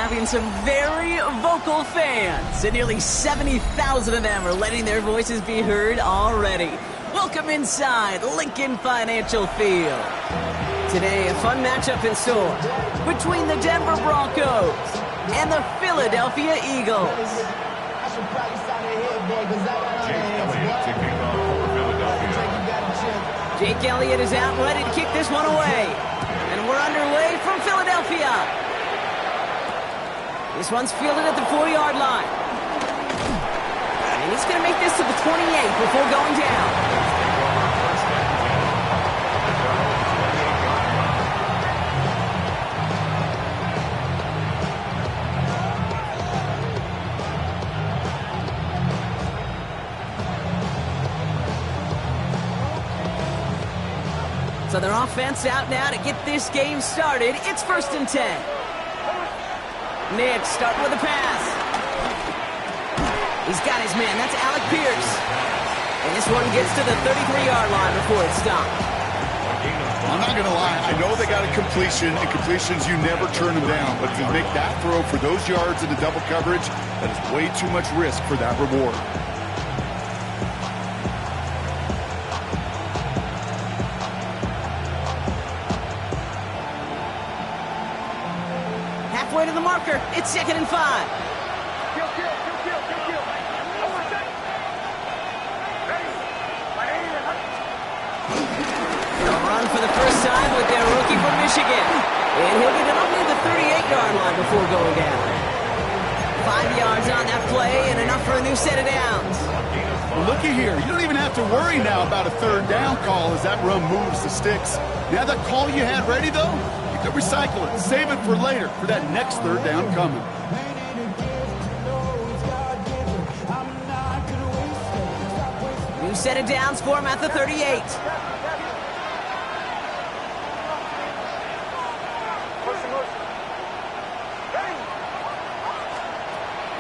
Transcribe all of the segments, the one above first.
having some very vocal fans, and nearly 70,000 of them are letting their voices be heard already. Welcome inside Lincoln Financial Field. Today, a fun matchup in store between the Denver Broncos and the Philadelphia Eagles. Jake Elliott is out ready to kick this one away. And we're underway from Philadelphia. This one's fielded at the 4-yard line. And he's going to make this to the 28 before going down. So their offense out now to get this game started. It's 1st and 10. Nick starting with a pass. He's got his man. That's Alec Pierce. And this one gets to the 33-yard line before it's stopped. I'm not going to lie. I know they got a completion, and completions, you never turn them down. But to make that throw for those yards in the double coverage, that is way too much risk for that reward. Halfway to the marker. It's 2nd and 5. Run for the first time with their rookie from Michigan. And he'll get it up near the 38-yard line before going down. 5 yards on that play and enough for a new set of downs. Well, looky here. You don't even have to worry now about a 3rd down call as that run moves the sticks. Now that call you had ready, though, you can recycle it. Save it for later for that next 3rd down coming. New set of downs for him at the 38.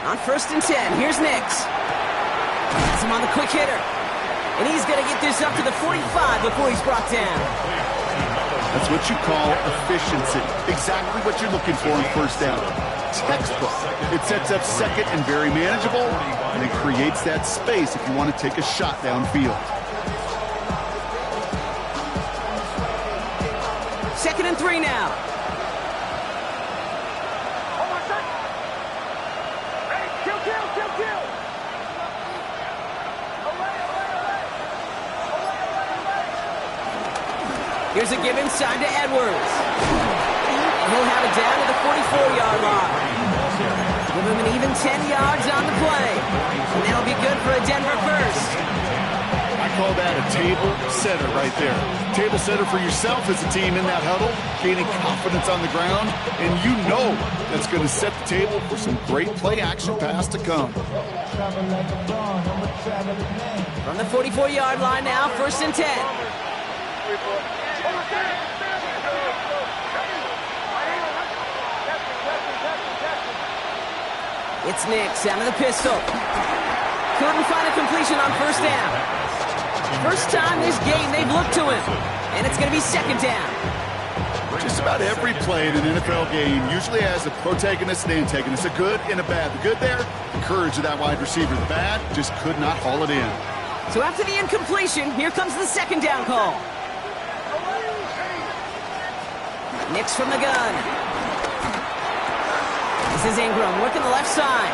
On 1st and 10, here's Nix. Has him on the quick hitter. And he's going to get this up to the 45 before he's brought down. That's what you call efficiency. Exactly what you're looking for in 1st down. Textbook. It sets up 2nd and very manageable, and it creates that space if you want to take a shot downfield. 2nd and 3 now. Here's a give inside to Edwards. And he'll have it down to the 44-yard line. Give him an even 10 yards on the play. And that'll be good for a Denver first. I call that a table setter right there. Table setter for yourself as a team in that huddle, gaining confidence on the ground, and you know that's going to set the table for some great play-action pass to come. From the 44-yard line now, 1st and 10. It's Nix out of the pistol. Couldn't find a completion on 1st down. First time this game they've looked to him. And it's going to be 2nd down. Just about every play in an NFL game usually has a protagonist and antagonist, a good and a bad. The good there, the courage of that wide receiver. The bad, just could not haul it in. So after the incompletion, here comes the 2nd down call. Nix from the gun. This is Ingram working the left side.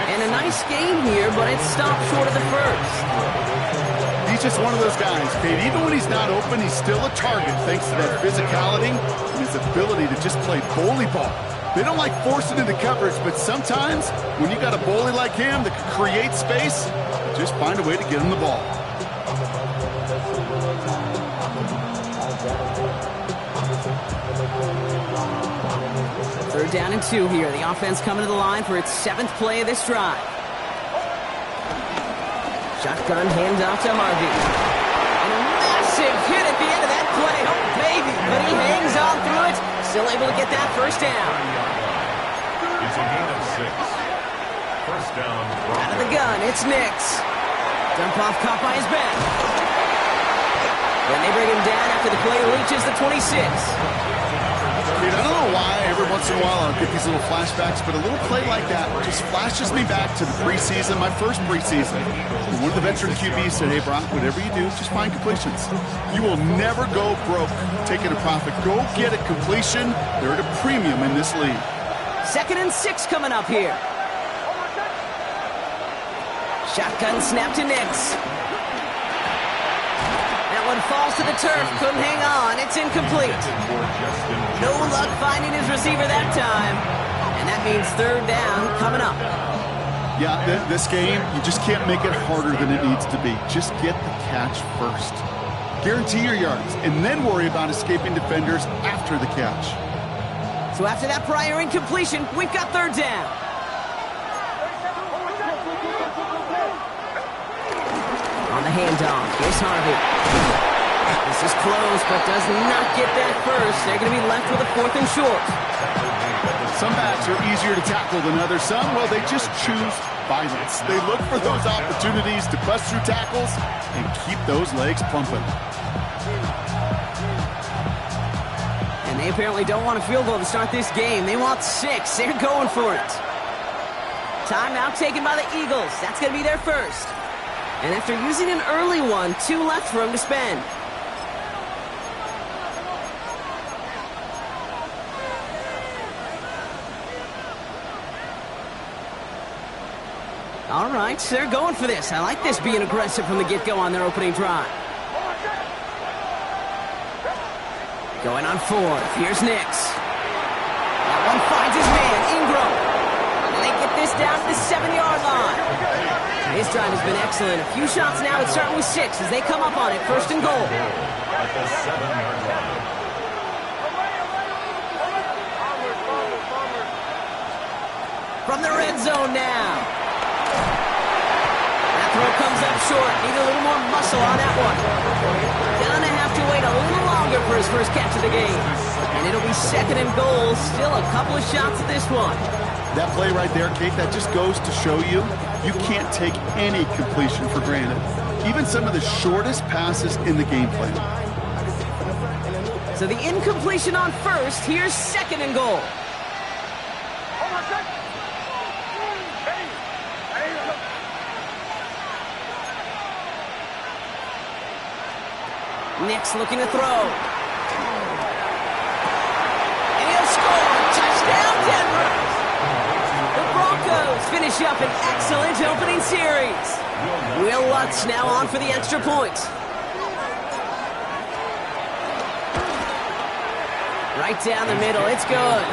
And a nice game here, but it stopped short of the 1st. He's just one of those guys, Kate. Even when he's not open, he's still a target thanks to that physicality and his ability to just play bully ball. They don't like forcing into coverage, but sometimes when you got a bully like him that can create space, just find a way to get him the ball. Third down and 2 here. The offense coming to the line for its 7th play of this drive. Shotgun handoff to Harvey. And a massive hit at the end of that play. Oh, baby. But he hangs on through it. Still able to get that 1st down. It's a gain of 6. 1st down. Out of the gun, it's Nix. Dump off caught by his back. Then they bring him down after the play reaches the 26. Dude, I don't know why every once in a while I'll get these little flashbacks, but a little play like that just flashes me back to the preseason, my first preseason. One of the veteran QBs said, hey, Brock, whatever you do, just find completions. You will never go broke taking a profit. Go get a completion. They're at a premium in this league. 2nd and 6 coming up here. Shotgun snap to Nix. That one falls to the turf. Couldn't hang on. It's incomplete. No luck finding his receiver that time. And that means 3rd down coming up. Yeah, this game, you just can't make it harder than it needs to be. Just get the catch first. Guarantee your yards, and then worry about escaping defenders after the catch. So after that prior incompletion, we've got 3rd down. On the handoff, here's Harvey. This is close, but does not get that first. They're going to be left with a 4th and short. Some backs are easier to tackle than others. Some, well, they just choose violence. They look for those opportunities to bust through tackles and keep those legs pumping. And they apparently don't want a field goal to start this game. They want 6. They're going for it. Timeout taken by the Eagles. That's going to be their first. And after using an early one, 2 left for him to spend. All right, they're going for this. I like this being aggressive from the get-go on their opening drive. Going on 4th. Here's Nix. That one finds his man, Ingram. And they get this down to the 7-yard line. His drive has been excellent. A few shots now. It's starting with 6 as they come up on it. 1st and goal. At the 7-yard line. From the red zone now. That throw comes up short. Need a little more muscle on that one. Gonna have to wait a little longer for his first catch of the game. And it'll be 2nd and goal. Still a couple of shots at this one. That play right there, Kate, that just goes to show you can't take any completion for granted. Even some of the shortest passes in the game plan. So the incompletion on 1st. Here's 2nd and goal. Nix looking to throw. And he'll score. Touchdown, Denver. The Broncos finish up an excellent opening series. Will Lutz now on for the extra point. Right down the middle. It's good.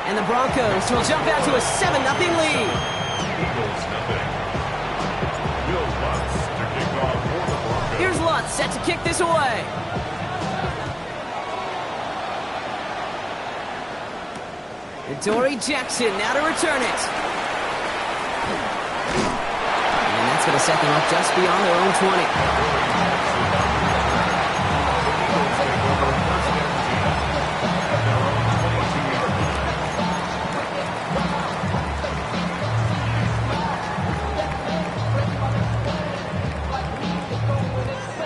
And the Broncos will jump out to a 7-0 lead. Eagles nothing. Will Lutz to kick off for the Broncos. Here's Lutz set to kick this away. Dory Jackson now to return it. And that's going to set them up just beyond their own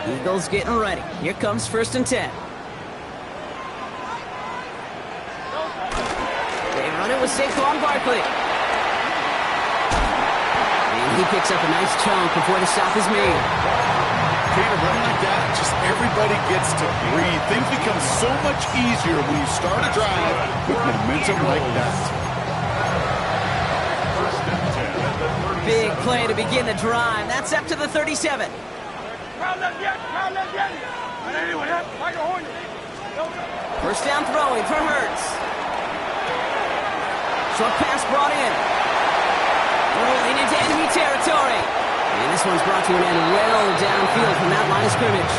20. Eagles getting ready. Here comes 1st and 10. It was Saquon Barkley. And he picks up a nice chunk before the stop is made. Kate, a run like that, just everybody gets to breathe. Things become so much easier when you start a drive with momentum like that. Big play to begin the drive. That's up to the 37. First down throwing for Hurts. Short pass brought in. Rolling into enemy territory. And this one's brought to an end well downfield from that line of scrimmage.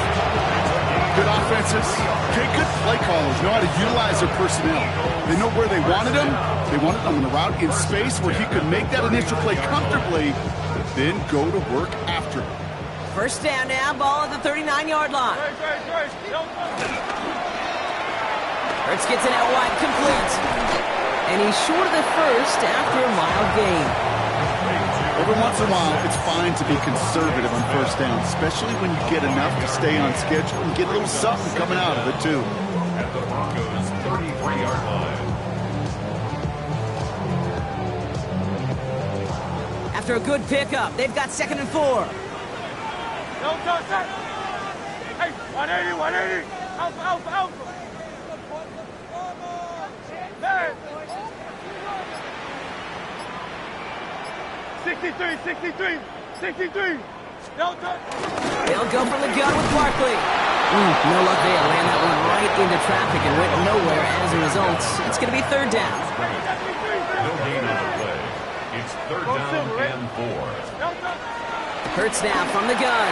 Good offenses. Okay, good play callers know how to utilize their personnel. They know where they wanted them. They wanted them on the route in space where he could make that initial play comfortably, but then go to work after. First down now, ball at the 39-yard line. Hurts gets it out wide, complete. And he's short of the first after a mild gain. Every once in a while, it's fine to be conservative on first down, especially when you get enough to stay on schedule and get a little something coming out of it, too. at the Broncos' 33-yard line. After a good pickup, they've got 2nd and 4. Hey, 180, 180. Alpha, alpha, alpha. Man. 63, 63, 63. They'll go from the gun with Barkley. No luck there. Ran that one right into traffic and went nowhere as a result. It's going to be 3rd down. No gain on the play. It's 3rd down and 4. Hurts now from the gun.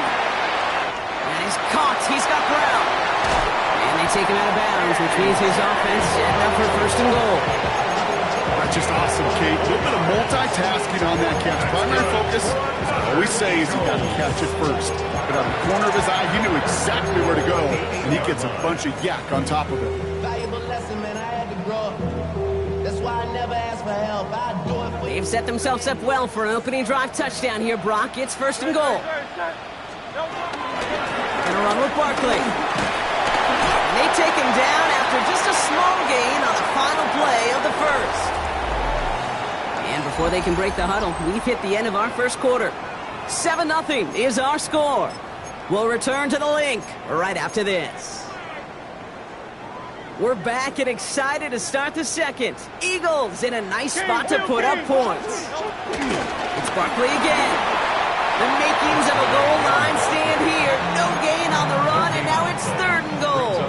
And he's caught. He's got ground. And they take him out of bounds, which means his offense setting up for 1st and goal. That's just awesome, Kate. A little bit of multitasking on that catch. Primary focus, as I always say, is you got to catch it first. But out of the corner of his eye, he knew exactly where to go, and he gets a bunch of yak on top of it. Valuable lesson, man. I had to grow up. That's why I never ask for help. I do it for you. They've set themselves up well for an opening drive touchdown here, Brock. It's 1st and goal. Gonna run with Barkley. And they take him down after just a small gain on the final play of the 1st. And before they can break the huddle, we've hit the end of our 1st quarter. 7-0 is our score. We'll return to the link right after this. We're back and excited to start the 2nd. Eagles in a nice spot to put up points. It's Barkley again. The makings of a goal line stand here. No gain on the run, and now it's 3rd and goal.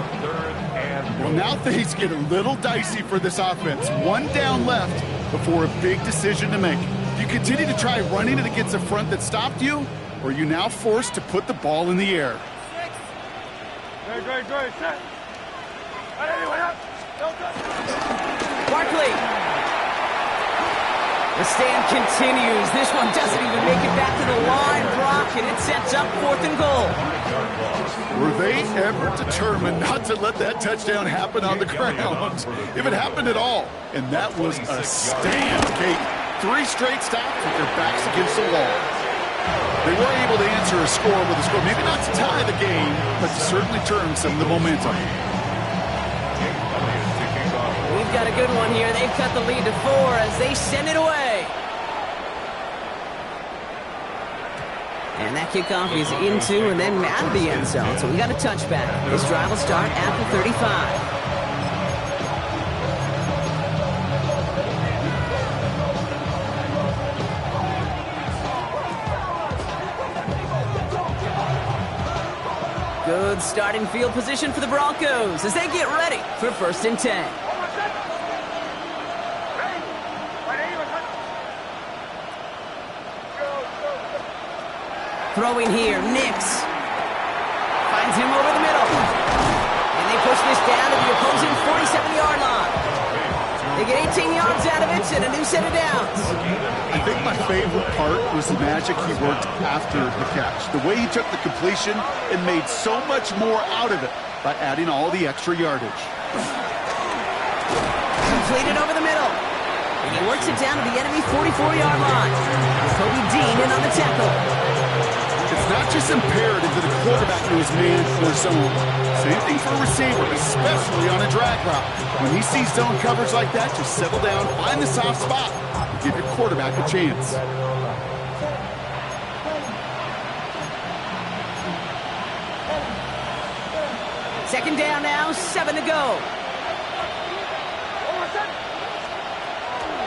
Well, now things get a little dicey for this offense. 1 down left before a big decision to make. Do you continue to try running it against a front that stopped you, or are you now forced to put the ball in the air? Barkley. The stand continues. This one doesn't even make it back to the line, Brock, and it sets up 4th and goal. Were they ever determined not to let that touchdown happen on the ground? If it happened at all. And that was a stand, Kate. 3 straight stops with their backs against the wall. They were able to answer a score with a score. Maybe not to tie the game, but to certainly turn some of the momentum. We've got a good one here. They've cut the lead to 4 as they send it away. And that kickoff is into and then out of the end zone. So we got a touchback. This drive will start at the 35. Good starting field position for the Broncos as they get ready for 1st and 10. Throwing here, Nix. Finds him over the middle. And they push this down to the opposing 47-yard line. They get 18 yards out of it and a new set of downs. I think my favorite part was the magic he worked after the catch. The way he took the completion and made so much more out of it by adding all the extra yardage. Completed over the middle. And he works it down to the enemy 44-yard line. Kobe Dean in on the tackle. It's not just imperative that a quarterback knows man or zone. Same thing for a receiver, especially on a drag route. When he sees zone coverage like that, just settle down, find the soft spot, and give your quarterback a chance. Second down now, 7 to go.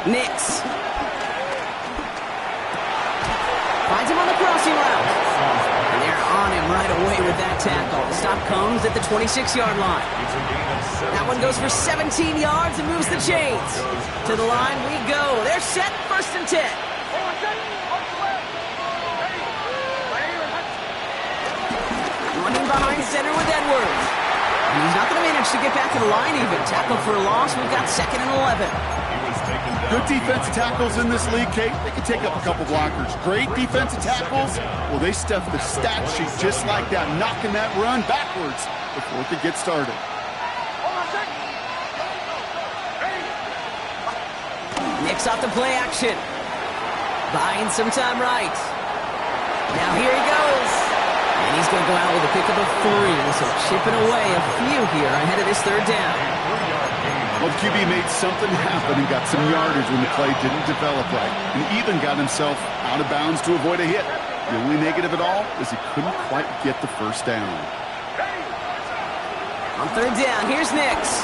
Nix. Finds him on the crossing route. And they're on him right away with that tackle. The stop comes at the 26-yard line. That one goes for 17 yards and moves the chains. To the line we go. They're set, 1st and 10. Running behind center with Edwards. And he's not going to manage to get back to the line even. Tackle for a loss. We've got 2nd and 11. Good defensive tackles in this league, Kate. They can take up a couple blockers. Great defensive tackles, well, they stuff the stat sheet just like that, knocking that run backwards before it could get started. Nix off the play action. Buying some time right. Now here he goes. And he's going to go out with a pickup of 3. So chipping away a few here ahead of this third down. Well, QB made something happen and got some yardage when the play didn't develop right. And even got himself out of bounds to avoid a hit. The only negative at all is he couldn't quite get the first down. On third down, here's Nix.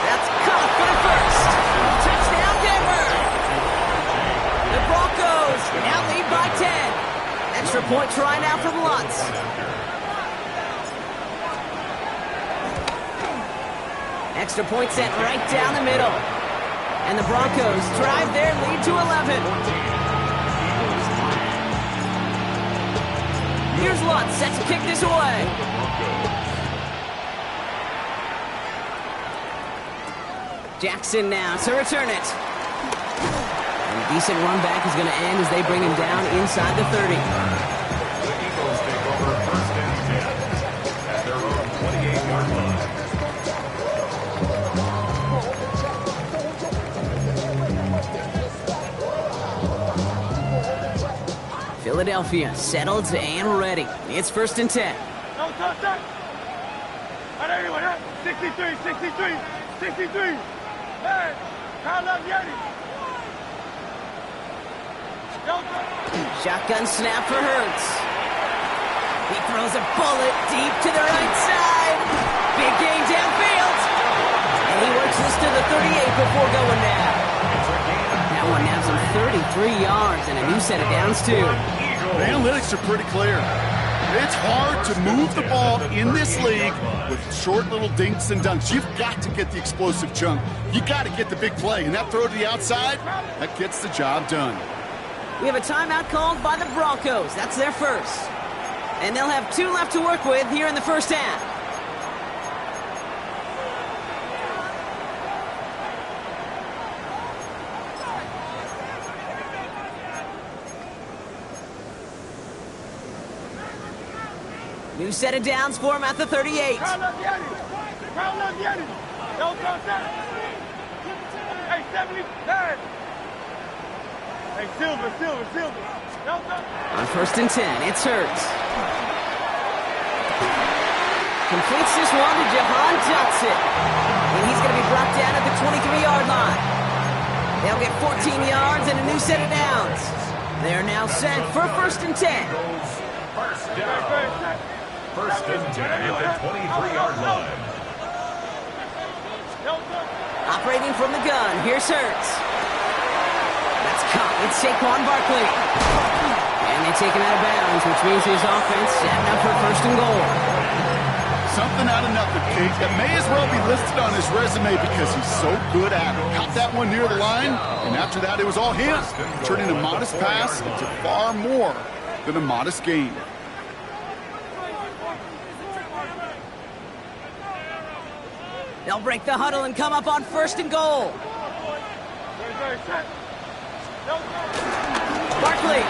That's caught for the first. Touchdown, Denver. The Broncos now lead by 10. Extra point try now from Lutz. Extra point sent right down the middle. And the Broncos drive their lead to 11. Here's Lutz set to kick this away. Jackson now to return it. And a decent run back is going to end as they bring him down inside the 30. The Eagles take over first and 10 at their own 28-yard line. Philadelphia settled and ready. It's first and 10. No touchdown. 63, 63, 63. Hey, count up Yeti. Shotgun snap for Hurts. He throws a bullet deep to the right side. Big gain downfield. And he works this to the 38 before going down. That one nabs him 33 yards and a new set of downs, too. The analytics are pretty clear. It's hard to move the ball in this league with short little dinks and dunks. You've got to get the explosive chunk. You got to get the big play. And that throw to the outside, that gets the job done. We have a timeout called by the Broncos. That's their first. And they'll have 2 left to work with here in the first half. New set of downs for him at the 38. Count up Yeti. Count up Yeti. No touchdown. Hey, 70. Hey, Silver. No touchdown. On first and 10, it's Hurts. Completes this one to Jahan Dotson. And he's going to be brought down at the 23-yard line. They'll get 14 yards and a new set of downs. They're now set for first and 10. First down. First and 10 at the 23-yard line. Operating from the gun, here's Hurts. That's caught. It's Saquon Barkley. And they take him out of bounds, which means his offense setting up for first and goal. Something out of nothing, Kate. That may as well be listed on his resume because he's so good at it. Caught that one near the line, and after that it was all him, turning a modest pass into far more than a modest gain. They'll break the huddle and come up on first and goal. Barkley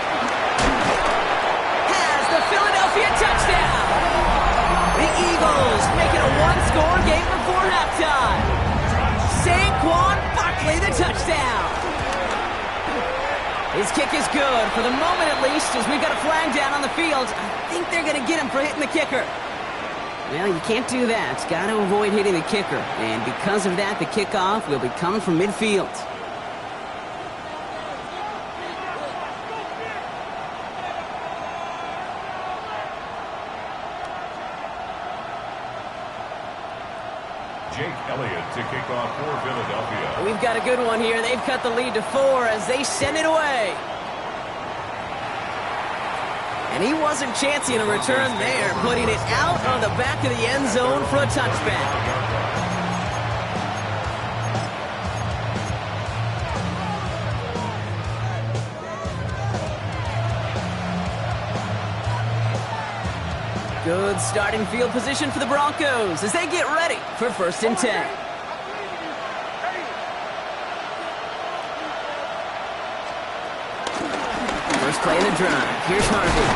has the Philadelphia touchdown. The Eagles make it a one-score game before halftime. Saquon Barkley, the touchdown. His kick is good, for the moment at least, as we've got a flag down on the field. I think they're going to get him for hitting the kicker. Well, you can't do that. Got to avoid hitting the kicker. And because of that, the kickoff will be coming from midfield. Jake Elliott to kick off for Philadelphia. We've got a good one here. They've cut the lead to 4 as they send it away. And he wasn't chancing a return there, putting it out on the back of the end zone for a touchback. Good starting field position for the Broncos as they get ready for first and 10. First play of the drive. Here's Harvey.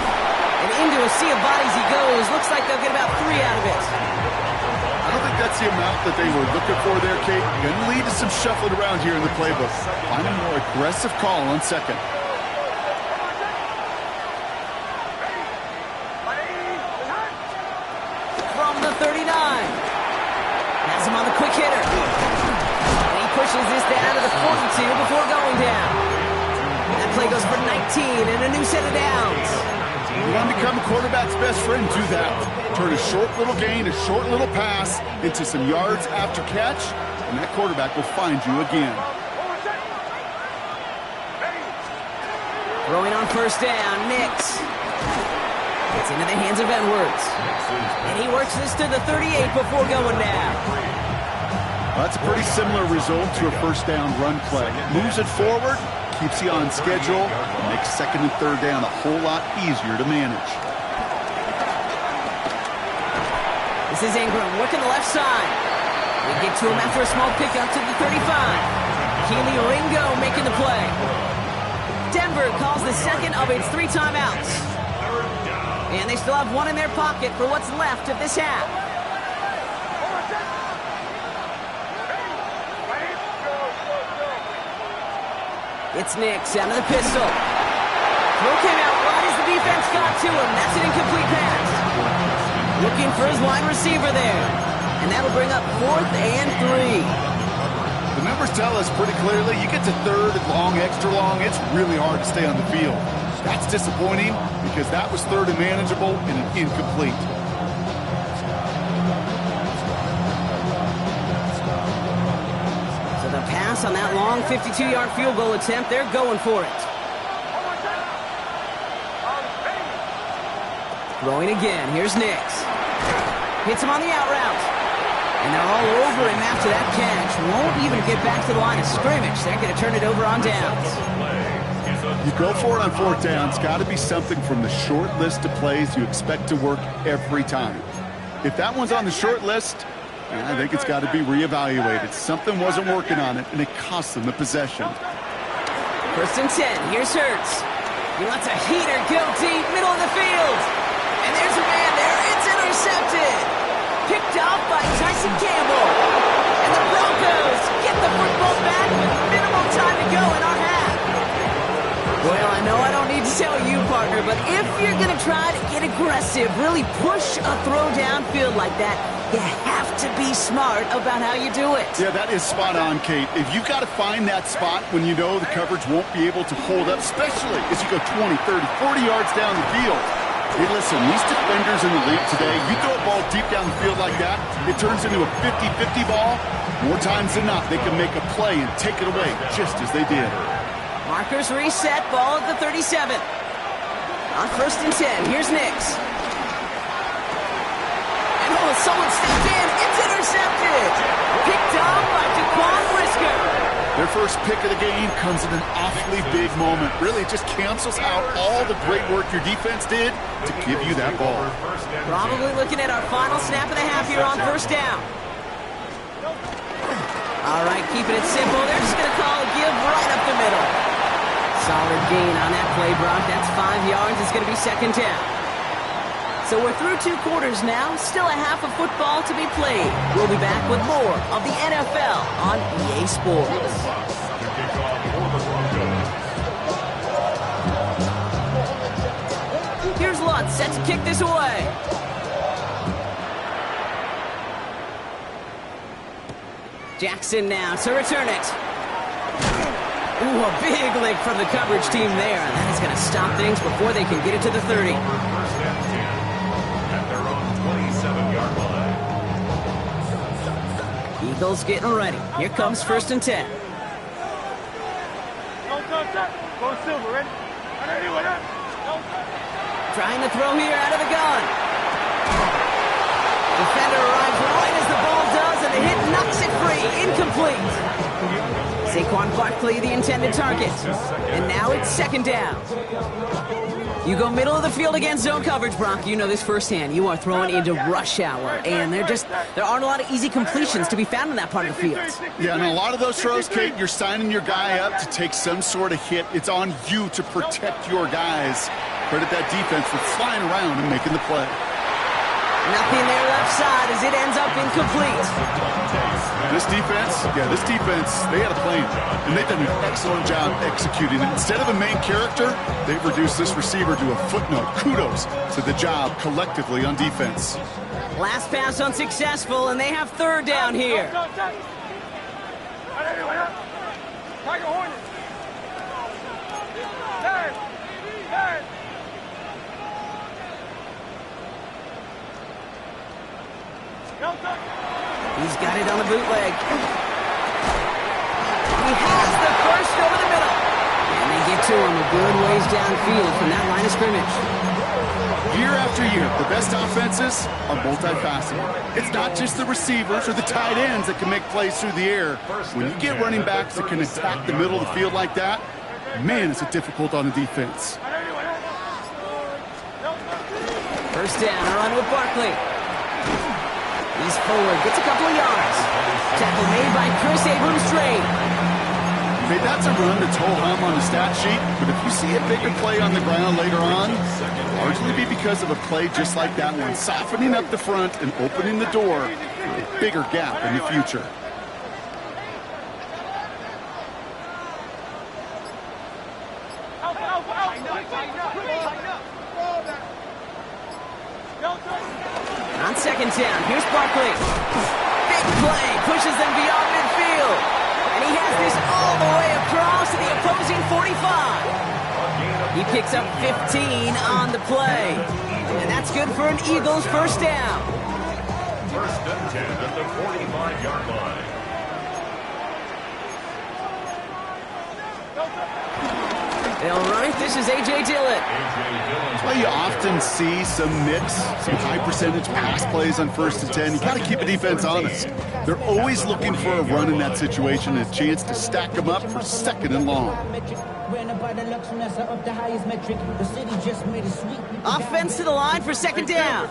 And into a sea of bodies he goes. Looks like they'll get about 3 out of it. I don't think that's the amount that they were looking for there, Kate. Going to lead to some shuffling around here in the playbook. Find a more aggressive call on second. pushes this down to the 42 before going down. That play goes for 19 and a new set of downs. You want to become a quarterback's best friend, do that. Turn a short little gain, a short little pass into some yards after catch, and that quarterback will find you again. Throwing on first down, Nix. Gets into the hands of Edwards. And he works this to the 38 before going down. Well, that's a pretty similar result to a first down run play. Moves it forward, keeps you on schedule, and makes second and third down a whole lot easier to manage. This is Ingram working the left side. We get to him after a small pickup to the 35. Keely Ringo making the play. Denver calls the second of its 3 timeouts. And they still have one in their pocket for what's left of this half. It's Nix out of the pistol. Throw came out right as the defense got to him. That's an incomplete pass. Looking for his wide receiver there. And that'll bring up 4th and 3. The numbers tell us pretty clearly, you get to third and long, extra long, it's really hard to stay on the field. That's disappointing because that was third and manageable and an incomplete. So the pass on that long 52-yard field goal attempt, they're going for it. Throwing again, here's Nix. Hits him on the out route. And they're all over him after that catch. Won't even get back to the line of scrimmage. They're going to turn it over on downs. You go for it on 4th down. It's got to be something from the short list of plays you expect to work every time. If that one's on the short list, I think it's got to be reevaluated. Something wasn't working on it, and it cost them the possession. 1st and 10. Here's Hurts. He lets a heater go deep, middle of the field. And there's a man there. It's intercepted. Picked off by Tyson Campbell. And the Broncos get the football back with minimal time to go in our half. Well, I know I don't need to tell you, partner, but if you're going to try to get aggressive, really push a throw downfield like that, you have to be smart about how you do it. Yeah, that is spot on, Kate. If you've got to find that spot when you know the coverage won't be able to hold up, especially as you go 20, 30, 40 yards down the field. Hey, listen, these defenders in the league today, you throw a ball deep down the field like that, it turns into a 50-50 ball. More times than not, they can make a play and take it away, just as they did. Markers reset, ball at the 37. On 1st and 10, here's Nix. And someone stepped in, it's intercepted. Picked up by Jaquan Brisker. Their first pick of the game comes in an awfully big moment. Really just cancels out all the great work your defense did to give you that ball. Probably looking at our final snap of the half here on 1st down. All right, keeping it simple. They're just going to call a give right up the middle. Solid gain on that play, Brock. That's 5 yards. It's going to be 2nd down. So we're through 2 quarters now. Still a half of football to be played. We'll be back with more of the NFL on EA Sports. Here's Lutz set to kick this away. Jackson now to return it. Ooh, a big lick from the coverage team there. And that is going to stop things before they can get it to the 30. Eagles getting ready. Here comes 1st and 10. Go Silver, ready? Trying to throw here out of the gun. Defender arrives right as the ball does, and the hit knocks it free. Incomplete. Saquon Barkley, the intended target. And now it's 2nd down. You go middle of the field against zone coverage, Brock. You know this firsthand. You are throwing into rush hour, and there aren't a lot of easy completions to be found in that part of the field. Yeah, and a lot of those throws, Kate, you're signing your guy up to take some sort of hit. It's on you to protect your guys. Credit that defense for flying around and making the play. Nothing there left side as it ends up incomplete. This defense, they had a plan, and they've done an excellent job executing it. Instead of a main character, they've reduced this receiver to a footnote. Kudos to the job collectively on defense. Last pass unsuccessful, and they have 3rd down here. Tiger Hornet. Turn. Turn. He's got it on the bootleg. He has the first over the middle. And they get to him a good ways downfield from that line of scrimmage. Year after year, the best offenses are multifaceted. It's not just the receivers or the tight ends that can make plays through the air. When you get running backs that can attack the middle of the field like that, man, is it difficult on the defense. First down, a run with Barkley. He's forward, gets a couple of yards. Tackle made by Chris Abrams-Trade. Hey, that's a run that's ho-hum on the stat sheet, but if you see a bigger play on the ground later on, it'll largely be because of a play just like that one, softening up the front and opening the door for a bigger gap in the future. On second down, here's Barkley. Big play, pushes them beyond midfield. And he has this all the way across to the opposing 45. He picks up 15 on the play. And that's good for an Eagles first down. First and 10 at the 45-yard line. They'll run it. This is A.J. Dillon. That's why you often see some mix, some high percentage pass plays on first and 10. You got to keep the defense honest. They're always looking for a run in that situation, a chance to stack them up for second and long. Offense to the line for second down.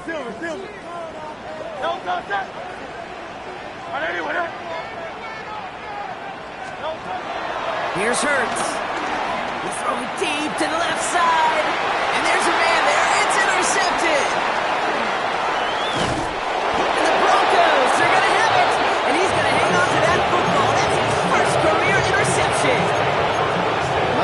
Here's Hurts. Throw deep to the left side. And there's a man there. It's intercepted. And the Broncos are going to have it. And he's going to hang on to that football. That's his first career interception.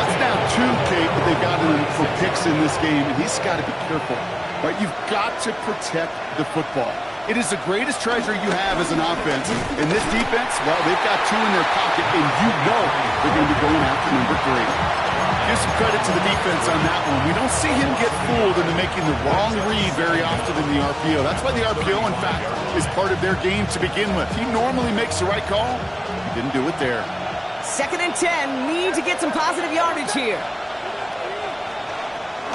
That's now 2, Kate, that they've gotten for picks in this game, and he's got to be careful. Right? You've got to protect the football. It is the greatest treasure you have as an offense. In this defense, well, they've got 2 in their pocket, and you know they're going to be going after number 3. Give some credit to the defense on that one. We don't see him get fooled into making the wrong read very often in the RPO. That's why the RPO, in fact, is part of their game to begin with. He normally makes the right call. He didn't do it there. Second and 10. Need to get some positive yardage here.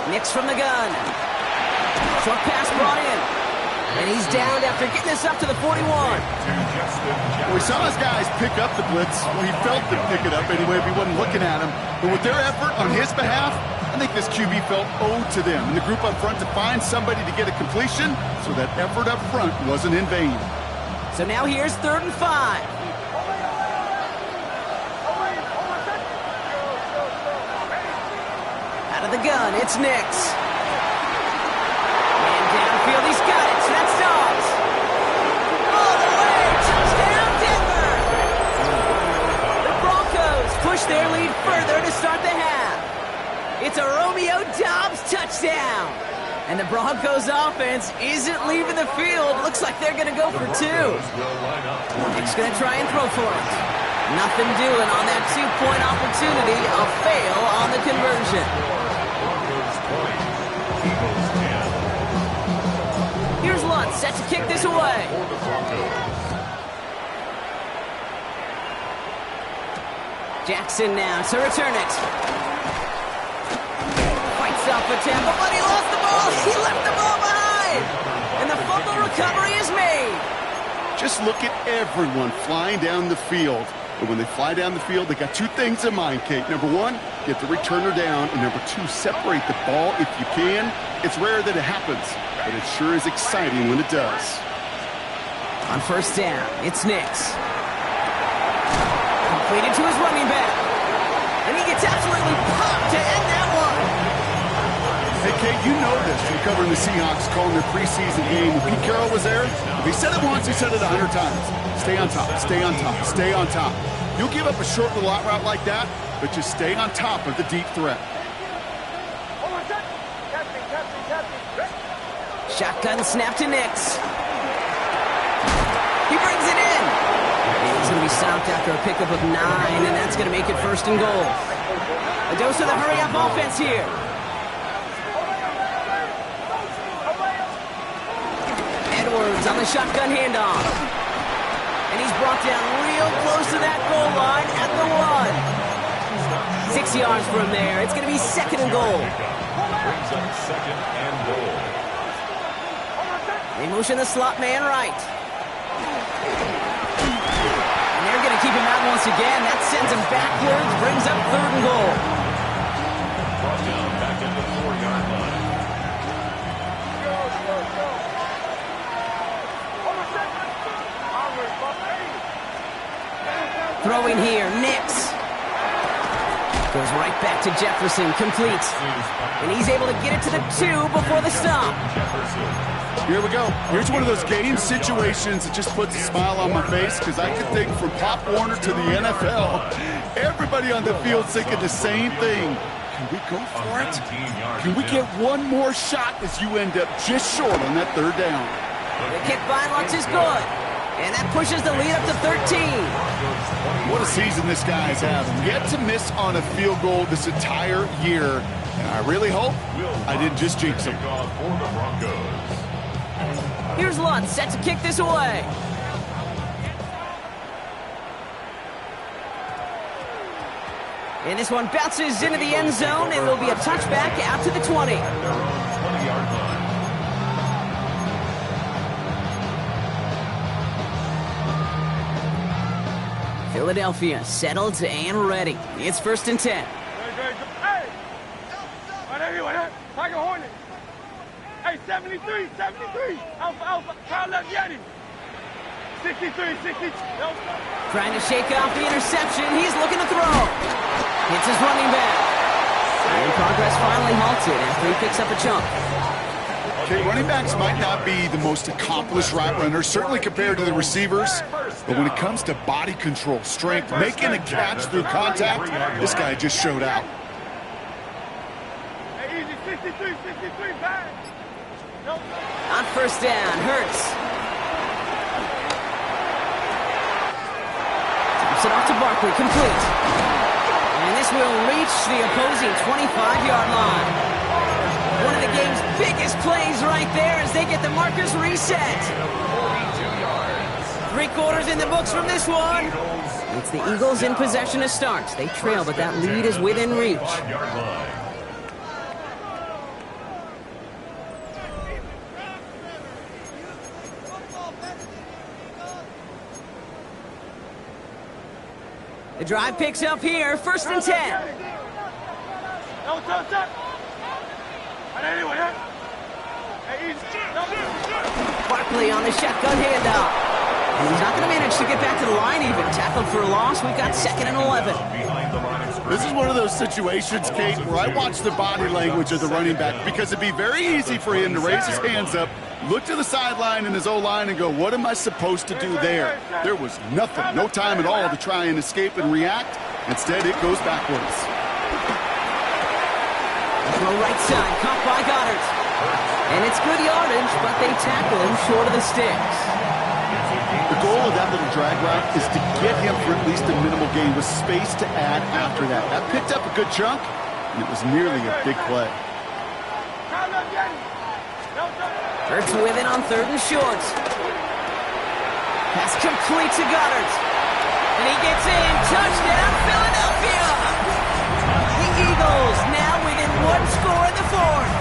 Nix from the gun. Short pass brought in. And he's down after getting this up to the 41. We saw his guys pick up the blitz. Well, he felt them pick it up anyway if he wasn't looking at him. But with their effort on his behalf, I think this QB felt owed to them and the group up front to find somebody to get a completion, so that effort up front wasn't in vain. So now here's 3rd and 5. Out of the gun, it's Nix. And downfield, he's got it. So that's Dobbs. All the way, touchdown Denver. The Broncos push their lead further to start the half. It's a Romeo Dobbs touchdown. And the Broncos offense isn't leaving the field. Looks like they're going to go for 2. Nick's going to try and throw for it. Nothing doing on that 2-point opportunity. A fail on the conversion. Here's Lunt, set to kick this away. Jackson now to return it. Fights off a tempo, but he lost the ball. He left the ball behind. And the fumble recovery is made. Just look at everyone flying down the field. And when they fly down the field, they got 2 things in mind, Kate. Number 1, get the returner down. And number 2, separate the ball if you can. It's rare that it happens, but it sure is exciting when it does. On first down, it's Nix. Completed to his running back. And he gets absolutely popped to end that one. Hey, Kate, you know this from covering the Seahawks, calling their preseason game. When Pete Carroll was there, if he said it once, he said it 100 times. Stay on top, stay on top, stay on top. You'll give up a short little out route like that, but just stay on top of the deep threat. Shotgun snap to Nix. He brings it in. And he He's going to be stopped after a pickup of 9, and that's going to make it 1st and goal. A dose of the hurry-up offense here. Edwards on the shotgun handoff. And he's brought down real close to that goal line at the 1. 6 yards from there. It's going to be 2nd and goal. Brings up 2nd and goal. They motion the slot man right. And they're going to keep him out once again. That sends him backwards, brings up 3rd and goal. Brought down back at the 4-yard line. Throwing here, Nix. Goes right back to Jefferson, complete. And he's able to get it to the 2 before the stop. Here we go. Here's one of those game situations that just puts a smile on my face because I could think from Pop Warner to the NFL. Everybody on the field thinking the same thing. Can we go for it? Can we get one more shot as you end up just short on that 3rd down? The kick by Lutz is good. And that pushes the lead up to 13. What a season this guy's having. Yet to miss on a field goal this entire year. And I really hope I didn't just jinx him. Here's Lutz, set to kick this away. And this one bounces into the end zone, and it'll be a touchback out to the 20. 20-yard line. Philadelphia settled and ready. It's 1st and 10. Hey! Tiger Hornet. Hey, 73. Alpha. Kyle left Yeti. 63. Trying to shake off the interception. He's looking to throw. Hits his running back. And progress finally halted after he picks up a chunk. Okay, running backs might not be the most accomplished route runners, certainly compared to the receivers. But when it comes to body control, strength, making a catch through contact, this guy just showed out. Hey, easy. 63. Back. On 1st down, Hurts. Taps it off to Barkley, complete. And this will reach the opposing 25-yard line. One of the game's biggest plays right there as they get the markers reset. 3 quarters in the books from this one. It's the Eagles in possession to start. They trail, but that lead is within reach. 5-yard line. The drive picks up here, 1st and 10. Barkley on the shotgun handoff. And he's not going to manage to get back to the line even. Tackled for a loss. We've got 2nd and 11. This is one of those situations, Kate, where I watch the body language of the running back because it'd be very easy for him to raise his hands up, look to the sideline in his O-line and go, what am I supposed to do there? There was nothing, no time at all to try and escape and react. Instead, it goes backwards. Throw right side, caught by Goddard. And it's good yardage, but they tackle him short of the sticks. The goal of that little drag route is to get him for at least a minimal gain with space to add after that. That picked up a good chunk, and it was nearly a big play. Hurts with it on 3rd and short. Pass complete to Goddard. And he gets in. Touchdown, Philadelphia! The Eagles now within 1 score in the 4th.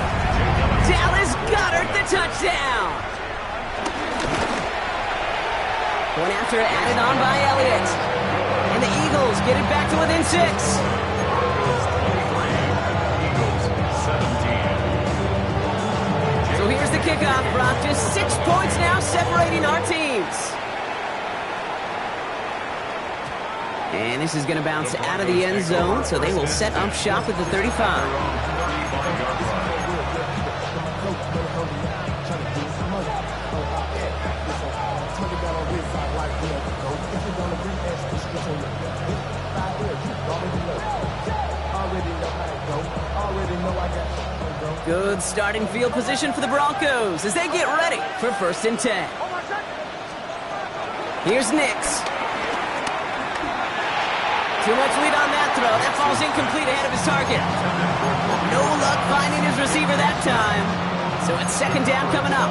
Dallas Goedert the touchdown. Point after added on by Elliott. And the Eagles get it back to within 6. Eagles 17. So here's the kickoff, Brock. Just 6 points now separating our teams. And this is going to bounce out of the end zone, so they will set up shop at the 35. Good starting field position for the Broncos as they get ready for 1st and 10. Here's Nix. Too much lead on that throw. That ball's incomplete ahead of his target. No luck finding his receiver that time. So it's second down coming up.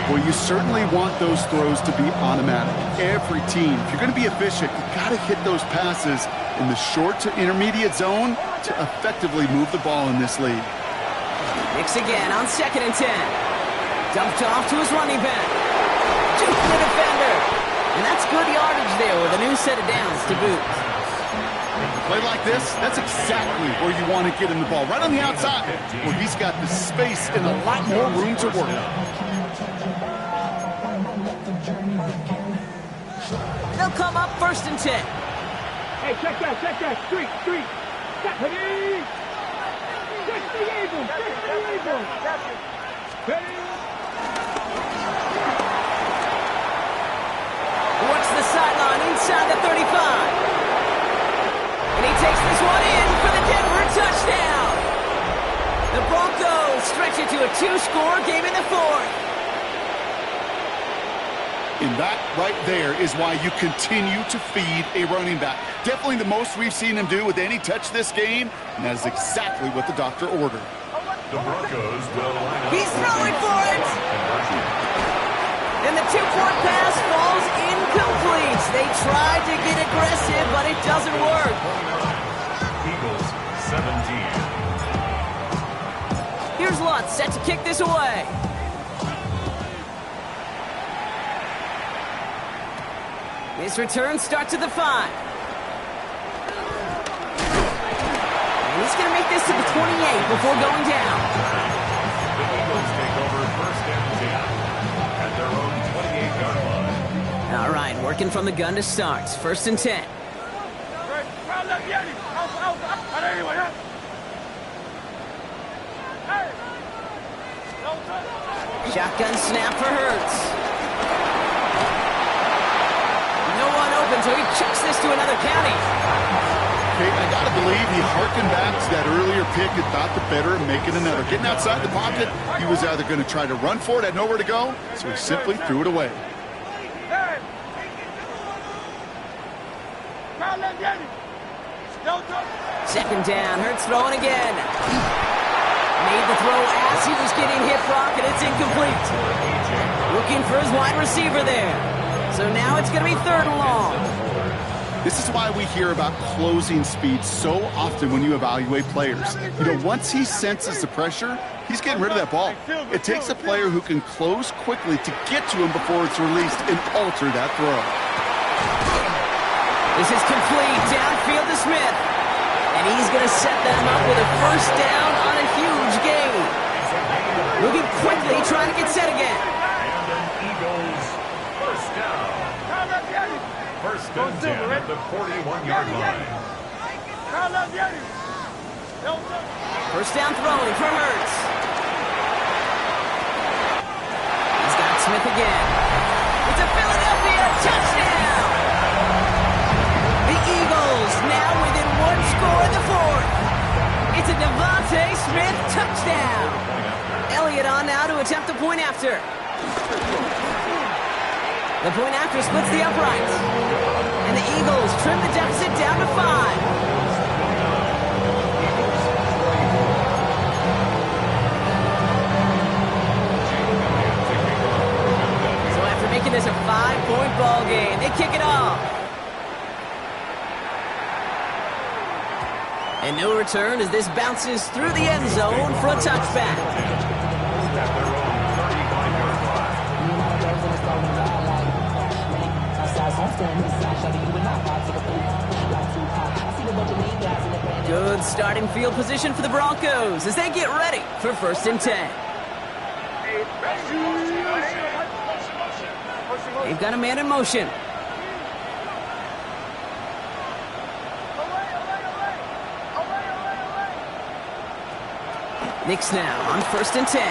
Well, you certainly want those throws to be automatic. Every team, if you're going to be efficient, you've got to hit those passes in the short to intermediate zone to effectively move the ball in this league. Nix again on 2nd and 10. Dumped off to his running back. Jukes the defender. And that's good yardage there with a new set of downs to boot. Play like this, that's exactly where you want to get him the ball. Right on the outside, where he's got the space and a lot more room to work. They'll come up 1st and 10. Hey, check that. Street. Ready? Check the Eagles. Ready? Works the sideline inside the 35. And he takes this one in for the Denver touchdown. The Broncos stretch it to a 2-score game in the 4th. And that right there is why you continue to feed a running back. Definitely the most we've seen him do with any touch this game, and that is exactly what the doctor ordered. The Broncos will line up. He's throwing for it. And the 2-point pass falls incomplete. They tried to get aggressive, but it doesn't work. Eagles 17. Here's Lutz set to kick this away. This return starts at the 5. And he's going to make this to the 28 before going down. The Eagles take over 1st and 10 at their own 28-yard line. All right, working from the gun to start. 1st and 10. Shotgun snap for Hurts. No one open, so he chucks this to another county. Okay, I got to believe he harkened back to that earlier pick and thought the better of making another. Getting outside the pocket, he was either going to try to run for it, had nowhere to go, so he simply threw it away. Second down, Hurts throwing again. Made the throw as he was getting hit, Brock, and it's incomplete. Looking for his wide receiver there. So now it's going to be 3rd and long. This is why we hear about closing speed so often when you evaluate players. You know, once he senses the pressure, he's getting rid of that ball. It takes a player who can close quickly to get to him before it's released and alter that throw. This is complete, downfield to Smith. And he's going to set them up with a 1st down on a huge gain. Moving quickly, trying to get set again. And an Eagles 1st down. 1st and 10 at the 41-yard line. 1st down throwing for Hurts. He's got Smith again. It's a Philadelphia touchdown. The Eagles now within 1 score in the 4th. It's a Devontae Smith touchdown. Elliott on now to attempt the point after. The point after splits the uprights. And the Eagles trim the deficit down to 5. So after making this a 5-point ball game, they kick it off. And no return as this bounces through the end zone for a touchback. Good starting field position for the Broncos as they get ready for 1st and 10. They've got a man in motion. Nix now on 1st and 10.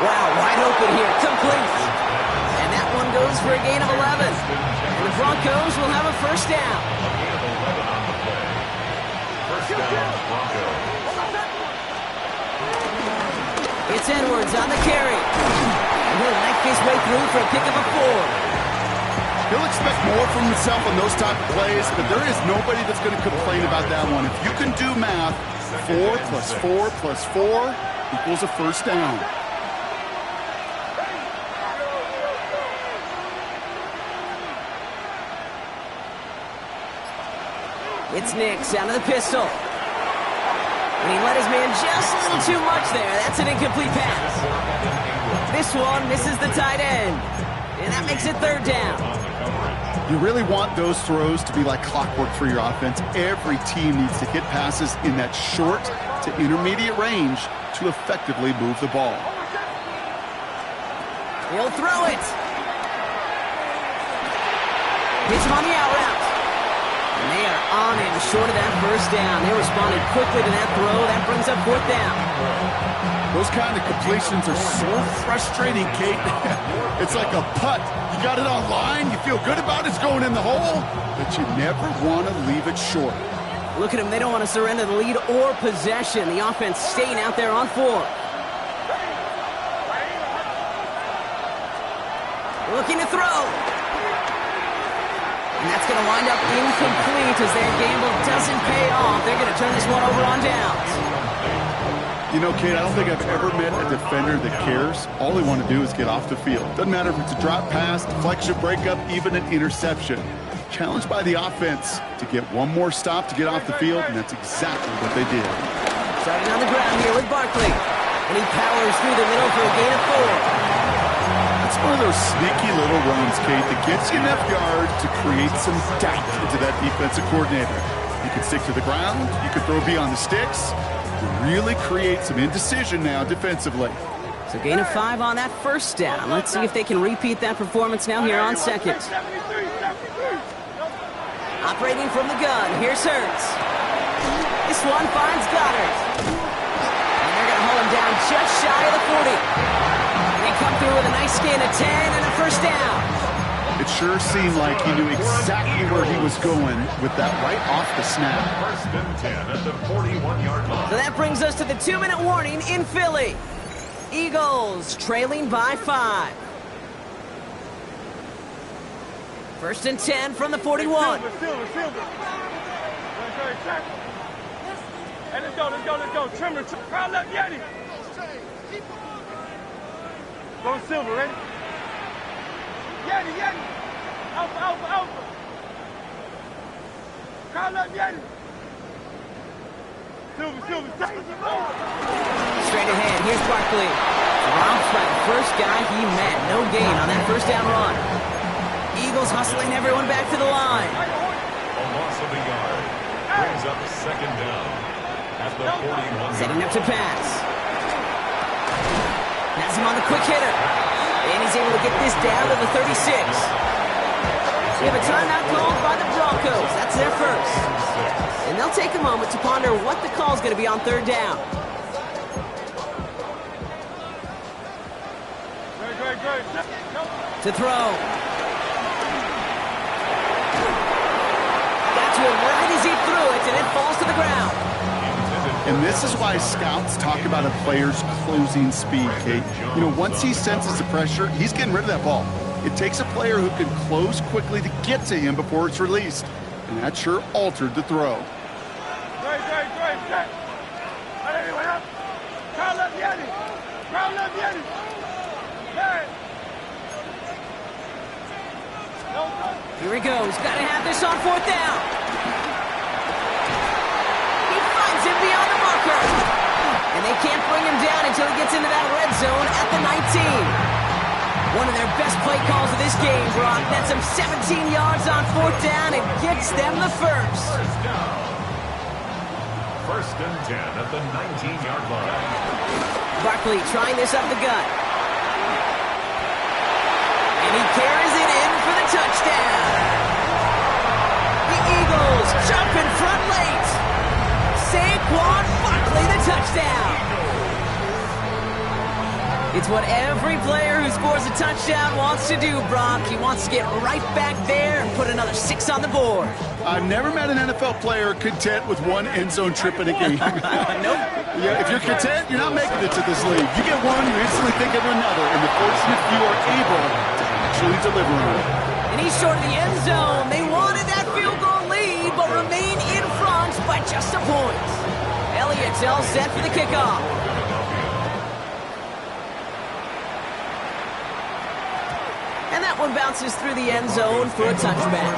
Wow, wide open here, complete. And that one goes for a gain of 11. And the Broncos will have a 1st down. It's Edwards on the carry. And he'll knife his way through for a pick of a 4. He'll expect more from himself on those type of plays, but there is nobody that's going to complain about that one. If you can do math, 4 plus 4 plus 4 equals a first down. It's Nix out of the pistol. And he let his man just a little too much there. That's an incomplete pass. This one misses the tight end. And that makes it third down. You really want those throws to be like clockwork for your offense. Every team needs to hit passes in that short to intermediate range to effectively move the ball. He'll throw it. Hits him on the out route. And they are on him short of that first down. They responded quickly to that throw. That brings up fourth down. Those kind of completions are so frustrating, Kate. It's like a putt. You got it on line. You feel good about it's going in the hole, but you never want to leave it short. Look at them. They don't want to surrender the lead or possession. The offense staying out there on fourth. Looking to throw. And that's going to wind up incomplete as their gamble doesn't pay off. They're going to turn this one over on downs. You know, Kate, I don't think I've ever met a defender that cares. All they want to do is get off the field. Doesn't matter if it's a drop pass, deflection, breakup, even an interception. Challenged by the offense to get one more stop to get off the field, and that's exactly what they did. Starting on the ground here with Barkley. And he powers through the middle for a gain of 4. It's one of those sneaky little runs, Kate, that gets you enough yard to create some doubt into that defensive coordinator. You can stick to the ground. You can throw beyond the sticks. Really create some indecision now defensively. So gain of 5 on that first down. Let's see if they can repeat that performance now here on second. Operating from the gun, here's Hurts. This one finds Goddard. And they're going to hold him down just shy of the 40. They come through with a nice gain of 10 and a first down. It sure seemed like he knew exactly where he was going with that right off the snap. First and 10 at the 41-yard line. So that brings us to the 2-minute warning in Philly. Eagles trailing by 5. First and 10 from the 41. Silver. Hey, let's go. Trimmer. Crowd left, Yeti. Go Silver, ready? Yeti. Alpha. Crowd left, Yeti. Silver. Straight ahead, here's Barkley. Ralph's by the first guy he met. No gain on that first down run. Eagles hustling everyone back to the line. A loss of a yard brings up second down at the 41. Setting up to pass. Has him on the quick hitter. And he's able to get this down to the 36. We have a timeout called by the Broncos. That's their first. And they'll take a moment to ponder what the call is going to be on third down. To throw. Got to him right as he threw it, and it falls to the ground. And this is why scouts talk about a player's closing speed, Kate. You know, once he senses the pressure, he's getting rid of that ball. It takes a player who can close quickly to get to him before it's released. And that sure altered the throw. Great. Crowd left, Yeti. Hey. Here he goes. Got to have this on fourth down. He finds him beyond the marker. And they can't bring him down until he gets into that red zone at the 19. One of their best play calls of this game, Brock. That's him 17 yards on fourth down and gets them the first. First and 10 at the 19-yard line. Barkley trying this up the gut. And he carries it in for the touchdown. The Eagles jump in front late. Saquon Barkley, the touchdown. It's what every player who scores a touchdown wants to do, Brock. He wants to get right back there and put another 6 on the board. I've never met an NFL player content with one end zone trip in a game. Nope. Yeah, if you're content, you're not making it to this league. You get one, you instantly think of another, and the fortunate few are able to actually deliver on it. And he's short of the end zone. They wanted that field goal lead, but remain in front by just a point. Elliott's all set for the kickoff. And that one bounces through the end zone for a touchback.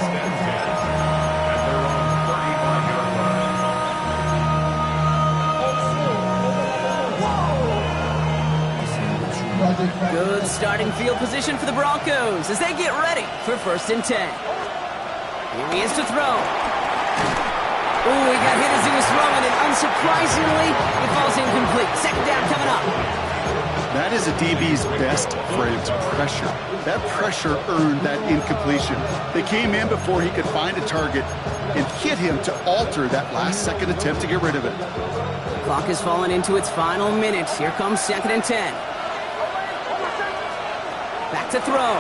Good starting field position for the Broncos as they get ready for 1st and 10. Here he is to throw. Ooh, he got hit as he was throwing, and unsurprisingly, it falls incomplete. 2nd down coming up. That is a DB's best friend, pressure. That pressure earned that incompletion. They came in before he could find a target and hit him to alter that last-second attempt to get rid of it. The clock has fallen into its final minutes. Here comes 2nd and 10. Back to throw.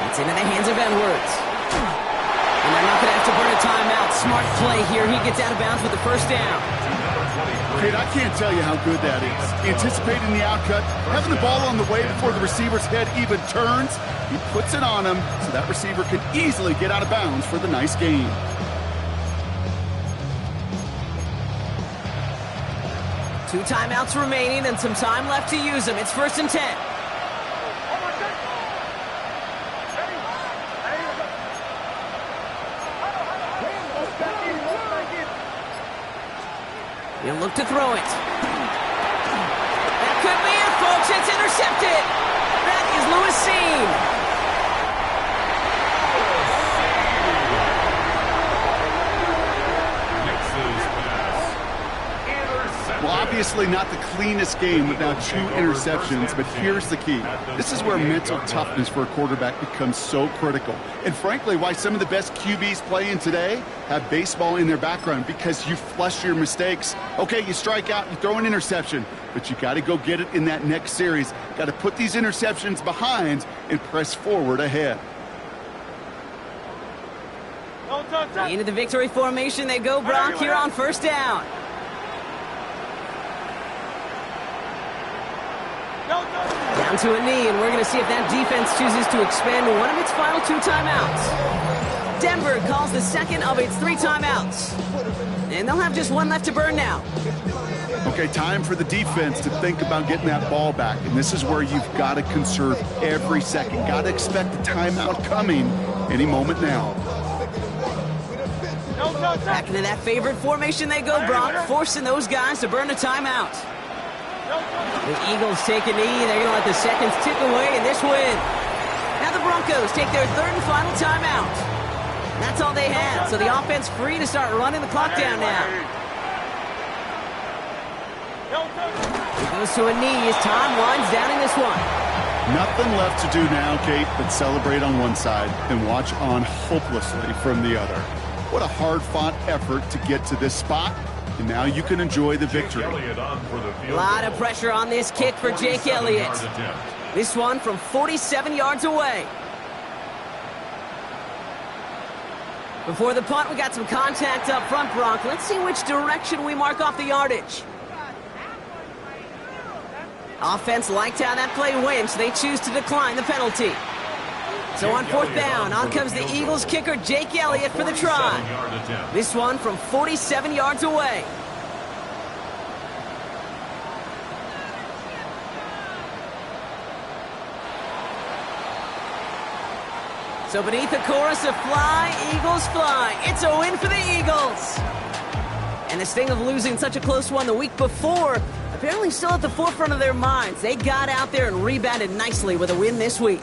It's into the hands of Edwards. And they're not going to have to burn a timeout. Smart play here. He gets out of bounds with the 1st down. Kate, I can't tell you how good that is. Anticipating the outcut, having the ball on the way before the receiver's head even turns. He puts it on him so that receiver can easily get out of bounds for the nice gain. Two timeouts remaining and some time left to use them. It's 1st and 10. He'll look to throw it. That could be it, folks. It's intercepted. That is Lewis Seen. Well, obviously not the cleanest game with now 2 interceptions, but here's the key. This is where mental toughness for a quarterback becomes so critical. And frankly, why some of the best QBs playing today have baseball in their background, because you flush your mistakes. Okay, you strike out, you throw an interception, but you got to go get it in that next series. Got to put these interceptions behind and press forward ahead. Into the victory formation they go, Brock, here on 1st down. Down to a knee, and we're going to see if that defense chooses to expend one of its final 2 timeouts. Denver calls the 2nd of its 3 timeouts. And they'll have just 1 left to burn now. Okay, time for the defense to think about getting that ball back. And this is where you've got to conserve every second. Got to expect the timeout coming any moment now. Back into that favorite formation they go, Brock, forcing those guys to burn a timeout. The Eagles take a knee. They're going to let the seconds tick away in this win. Now the Broncos take their 3rd and final timeout. That's all they had, so the offense free to start running the clock down now. He goes to a knee as time winds down in this one. Nothing left to do now, Kate, but celebrate on one side and watch on hopelessly from the other. What a hard-fought effort to get to this spot. And now you can enjoy the victory. A lot of pressure on this kick for Jake Elliott. This one from 47 yards away. Before the punt, we got some contact up front, Brock. Let's see which direction we mark off the yardage. Offense liked how that play went, so they choose to decline the penalty. So on 4th down, on comes the Eagles kicker, Jake Elliott, for the try. This one from 47 yards away. So beneath the chorus of Fly, Eagles Fly, it's a win for the Eagles. And the sting of losing such a close one the week before, apparently still at the forefront of their minds. They got out there and rebounded nicely with a win this week.